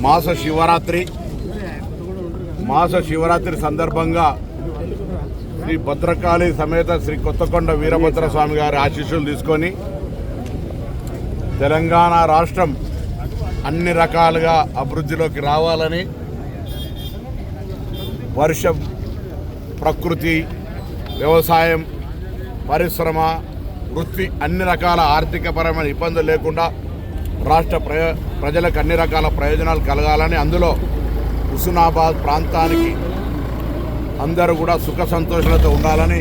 మాస శివరాత్రి సందర్భంగా శ్రీ భద్రకాళి సమేత శ్రీ కొత్తకొండ వీరభద్ర స్వామి గారి ఆశీస్సులు తీసుకొని తెలంగాణ రాష్ట్రం అన్ని రకాలుగా అభివృద్ధిలోకి రావాలని, వర్షం, ప్రకృతి, వ్యవసాయం, పరిశ్రమ, వృత్తి అన్ని రకాల ఆర్థికపరమైన ఇబ్బందులు లేకుండా రాష్ట్ర ప్రజలకు అన్ని రకాల ప్రయోజనాలు కలగాలని, అందులో హుస్నాబాద్ ప్రాంతానికి అందరూ కూడా సుఖ సంతోషాలతో ఉండాలని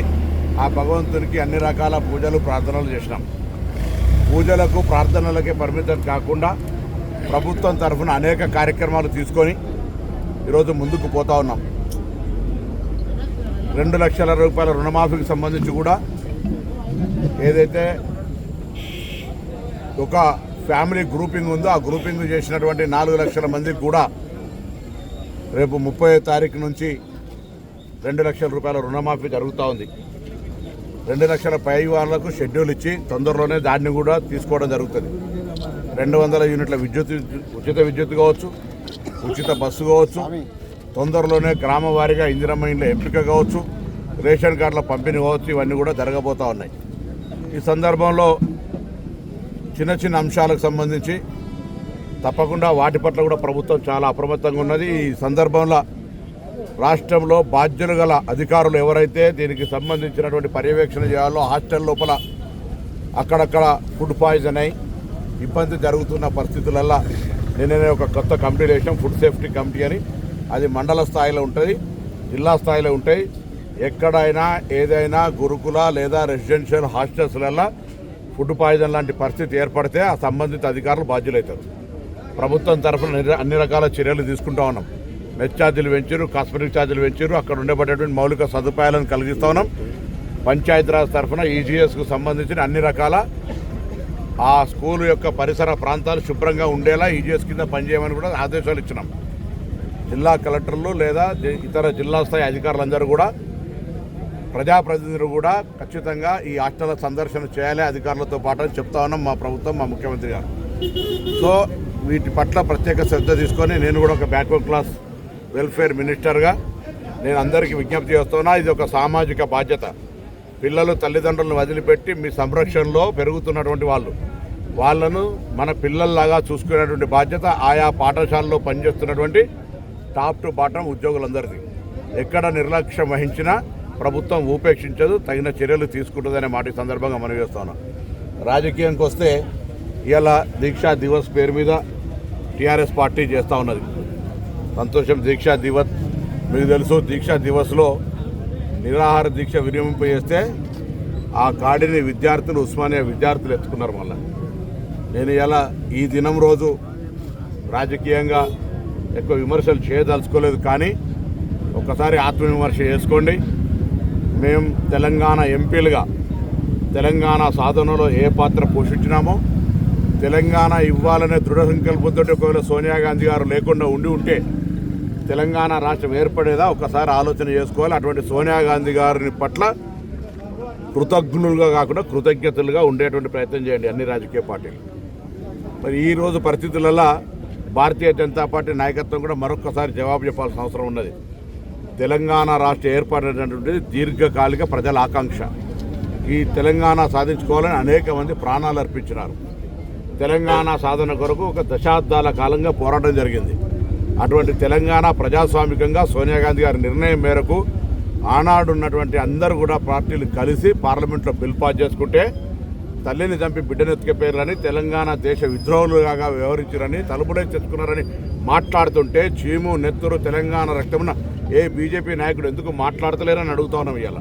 ఆ భగవంతునికి అన్ని రకాల పూజలు ప్రార్థనలు చేసినాం. పూజలకు ప్రార్థనలకే పరిమితం కాకుండా ప్రభుత్వం తరఫున అనేక కార్యక్రమాలు తీసుకొని ఈరోజు ముందుకు పోతా ఉన్నాం. 2 లక్షల రూపాయల రుణమాఫీకి సంబంధించి కూడా ఏదైతే ఒక ఫ్యామిలీ గ్రూపింగ్ ఉందో ఆ గ్రూపింగ్ చేసినటువంటి 4 లక్షల మందికి కూడా రేపు 30వ తారీఖు నుంచి 2 లక్షల రూపాయల రుణమాఫీ జరుగుతూ ఉంది. 2 లక్షల పై వాళ్ళకు షెడ్యూల్ ఇచ్చి తొందరలోనే దాన్ని కూడా తీసుకోవడం జరుగుతుంది. 200 యూనిట్ల ఉచిత విద్యుత్ కావచ్చు, ఉచిత బస్సు కావచ్చు, తొందరలోనే గ్రామ వారీగా ఇందిరమ్మ ఇండ్ల ఎంపిక కావచ్చు, రేషన్ కార్డుల పంపిణీ కావచ్చు, ఇవన్నీ కూడా జరగబోతూ ఉన్నాయి. ఈ సందర్భంలో చిన్న చిన్న అంశాలకు సంబంధించి తప్పకుండా వాటి పట్ల కూడా ప్రభుత్వం చాలా అప్రమత్తంగా ఉన్నది. ఈ సందర్భంలో రాష్ట్రంలో బాధ్యులు గల అధికారులు ఎవరైతే దీనికి సంబంధించినటువంటి పర్యవేక్షణ చేయాలో హాస్టల్ లోపల అక్కడక్కడ ఫుడ్ పాయిజన్ అయి ఇబ్బంది జరుగుతున్న పరిస్థితులల్లో నేనే ఒక కొత్త కమిటీ వేసాం, ఫుడ్ సేఫ్టీ కమిటీ అని. అది మండల స్థాయిలో ఉంటుంది, జిల్లా స్థాయిలో ఉంటాయి. ఎక్కడైనా ఏదైనా గురుకుల లేదా రెసిడెన్షియల్ హాస్టల్స్లలో ఫుడ్ పాయిజన్ లాంటి పరిస్థితి ఏర్పడితే ఆ సంబంధిత అధికారులు బాధ్యులవుతారు. ప్రభుత్వం తరఫున అన్ని రకాల చర్యలు తీసుకుంటా ఉన్నాం. మెస్ ఛార్జీలు పెంచారు, కాస్మెటిక్ ఛార్జీలు పెంచారు, అక్కడ ఉండబడేటువంటి మౌలిక సదుపాయాలను కలిగిస్తూ ఉన్నాం. పంచాయతీరాజ్ తరఫున ఈజీఎస్కు సంబంధించిన అన్ని రకాల ఆ స్కూల్ యొక్క పరిసర ప్రాంతాలు శుభ్రంగా ఉండేలా ఈజీఎస్ కింద పనిచేయమని కూడా ఆదేశాలు ఇచ్చినాం. జిల్లా కలెక్టర్లు లేదా ఇతర జిల్లా స్థాయి అధికారులందరూ కూడా, ప్రజాప్రతినిధులు కూడా ఖచ్చితంగా ఈ హాస్టల్ సందర్శన చేయాలి అధికారులతో పాటు అని చెప్తా ఉన్నాం మా ప్రభుత్వం, మా ముఖ్యమంత్రి గారు. సో వీటి పట్ల ప్రత్యేక శ్రద్ధ తీసుకొని నేను కూడా ఒక బ్యాక్వర్డ్ క్లాస్ వెల్ఫేర్ మినిస్టర్గా నేను అందరికీ విజ్ఞప్తి చేస్తున్నా. ఇది ఒక సామాజిక బాధ్యత. పిల్లలు తల్లిదండ్రులను వదిలిపెట్టి మీ సంరక్షణలో పెరుగుతున్నటువంటి వాళ్ళను మన పిల్లల్లాగా చూసుకునేటువంటి బాధ్యత ఆయా పాఠశాలలో పనిచేస్తున్నటువంటి టాప్ టు బాటం ఉద్యోగులందరిది. ఎక్కడ నిర్లక్ష్యం వహించినా ప్రభుత్వం ఉపేక్షించదు, తగిన చర్యలు తీసుకుంటుందనే మాట ఈ సందర్భంగా మనం చేస్తున్నాం. రాజకీయానికి వస్తే ఇవాళ దీక్షా దివస్ పేరు మీద టీఆర్ఎస్ పార్టీ చేస్తూ ఉన్నది. సంతోషం. దీక్షా దివస్ మీకు తెలుసు, దీక్షా దివస్లో నిరాహార దీక్ష విరమింపజేస్తే ఆ కాడిని విద్యార్థులు, ఉస్మానియా విద్యార్థులు ఎత్తుకున్నారు. మళ్ళీ నేను ఇలా ఈ దినం రోజు రాజకీయంగా ఎక్కువ విమర్శలు చేయదలుచుకోలేదు, కానీ ఒక్కసారి ఆత్మవిమర్శ చేసుకోండి. మేము తెలంగాణ ఎంపీలుగా తెలంగాణ సాధనలో ఏ పాత్ర పోషించినామో, తెలంగాణ ఇవ్వాలనే దృఢ సంకల్పంతో ఒకవేళ సోనియా గాంధీ గారు లేకుండా ఉంటే తెలంగాణ రాష్ట్రం ఏర్పడేదా ఒకసారి ఆలోచన చేసుకోవాలి. అటువంటి సోనియా గాంధీ గారిని పట్ల కృతజ్ఞులుగా కాకుండా కృతజ్ఞతలుగా ఉండేటువంటి ప్రయత్నం చేయండి అన్ని రాజకీయ పార్టీలు. మరి ఈరోజు పరిస్థితులలో భారతీయ జనతా పార్టీ నాయకత్వం కూడా మరొకసారి జవాబు చెప్పాల్సిన అవసరం ఉన్నది. తెలంగాణ రాష్ట్ర ఏర్పడినటువంటిది దీర్ఘకాలిక ప్రజల ఆకాంక్ష. ఈ తెలంగాణ సాధించుకోవాలని అనేక మంది ప్రాణాలు అర్పించినారు. తెలంగాణ సాధన కొరకు ఒక దశాబ్దాల కాలంగా పోరాటం జరిగింది. అటువంటి తెలంగాణ ప్రజాస్వామికంగా సోనియా గాంధీ గారి నిర్ణయం మేరకు ఆనాడు ఉన్నటువంటి అందరూ కూడా పార్టీలు కలిసి పార్లమెంట్లో బిల్ పాస్ చేసుకుంటే తల్లిని చంపి బిడ్డనెత్తుకపోయారని, తెలంగాణ దేశ విద్రోహులుగా వ్యవహరించారని, తలుపులే తెచ్చుకున్నారని మాట్లాడుతుంటే చీము నెత్తురు తెలంగాణ రక్తమున ఏ బీజేపీ నాయకుడు ఎందుకు మాట్లాడతలేరని అడుగుతా ఉన్నాం. ఇవాళ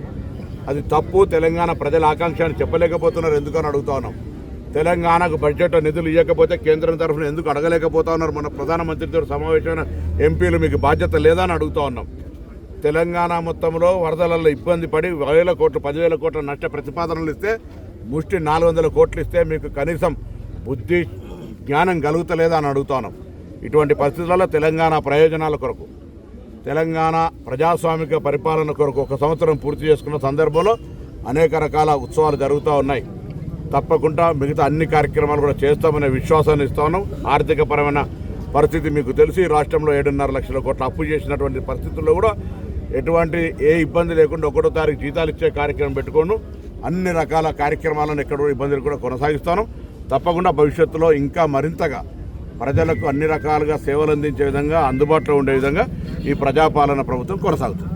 అది తప్పు. తెలంగాణ ప్రజల ఆకాంక్ష అని చెప్పలేకపోతున్నారు ఎందుకని అడుగుతా ఉన్నాం. తెలంగాణకు బడ్జెట్ నిధులు ఇవ్వకపోతే కేంద్రం తరఫున ఎందుకు అడగలేకపోతా ఉన్నారు? మన ప్రధానమంత్రితో సమావేశమైన ఎంపీలు మీకు బాధ్యత లేదా అని అడుగుతా ఉన్నాం. తెలంగాణ మొత్తంలో వరదలలో ఇబ్బంది పడి 10,000 కోట్లు 10,000 కోట్ల నష్ట ప్రతిపాదనలు ఇస్తే ముష్టి 400 కోట్లు ఇస్తే మీకు కనీసం బుద్ధి జ్ఞానం కలుగుతలేదా అని అడుగుతా ఉన్నాం. ఇటువంటి పరిస్థితులలో తెలంగాణ ప్రయోజనాల కొరకు, తెలంగాణ ప్రజాస్వామిక పరిపాలన కొరకు 1 సంవత్సరం పూర్తి చేసుకున్న సందర్భంలో అనేక రకాల ఉత్సవాలు జరుగుతూ ఉన్నాయి. తప్పకుండా మిగతా అన్ని కార్యక్రమాలు కూడా చేస్తామనే విశ్వాసాన్ని ఇస్తా ఉన్నాం. ఆర్థికపరమైన పరిస్థితి మీకు తెలిసి రాష్ట్రంలో 7.5 లక్షల కోట్ల అప్పు చేసినటువంటి పరిస్థితుల్లో కూడా ఎటువంటి ఏ ఇబ్బంది లేకుండా 1వ తారీఖు జీతాలు ఇచ్చే కార్యక్రమం పెట్టుకోను. అన్ని రకాల కార్యక్రమాలను ఎక్కడ ఇబ్బందులు కూడా కొనసాగిస్తాను. తప్పకుండా భవిష్యత్తులో ఇంకా మరింతగా ప్రజలకు అన్ని రకాలుగా సేవలు అందించే విధంగా, అందుబాటులో ఉండే విధంగా ఈ ప్రజాపాలన ప్రభుత్వం కొనసాగుతుంది.